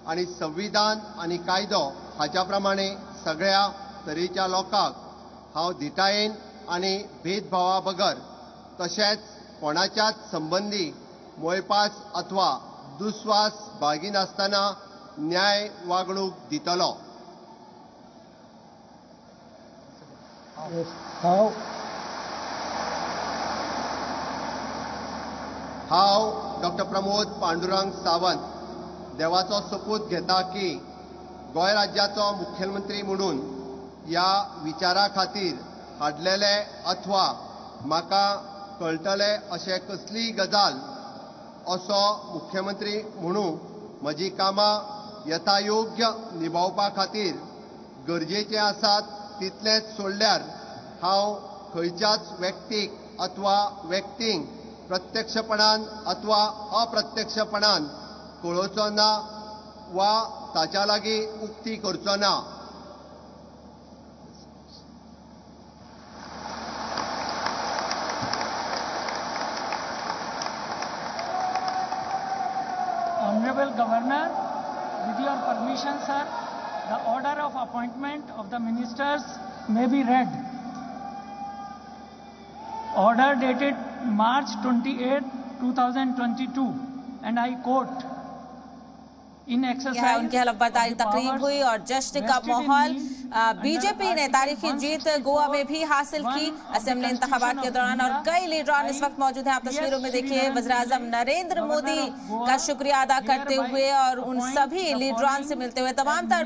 आणि संविधान आणि कायदो हाच्या प्रमाणे सगळ्या तरेच्या लोकांक हांव दितायेन आणि भेदभावा बगर तशेंच कोणाच्याच संबंधी मोयपास अथवा दुस्वास बाळगिनासतना न्याय वागणूक दितलो. हांव डॉक्टर प्रमोद पांडुरंग सावंत देवाचो सपूत घेता की गोंय राज्याचो मुख्यमंत्री म्हणून ह्या विचारा खातीर हाडलेले अथवा म्हाका कळटले अशें कसलीय गजाल असो मुख्यमंत्री म्हणून म्हजी कामां यथायोग्य निभावपा खातीर गरजेचे आसात तितलेंच सोडल्यार हांव खंयच्याच व्यक्तीक अथवा व्यक्तींक प्रत्यक्षपणान अथवा अप्रत्यक्षपणान कळोवचो ना वा ताच्या लागीं उक्ती करचो ना. Honorable Governor, with your permission, sir, the order of appointment of the ministers may be read. Order dated March 28, 2022, and I quote, in exercise उनकी हलफबर्दारी तकरीब हुई और जश्न का माहौल. बीजेपी ने तारीखी जीत गोवा में भी हासिल की असेंबली इंतखाबात के दौरान और कई लीडरान इस वक्त मौजूद हैं. आप तस्वीरों में देखिए वज़ीर-ए-आज़म नरेंद्र मोदी का शुक्रिया अदा करते हुए और उन सभी लीडरान से मिलते हुए तमाम तर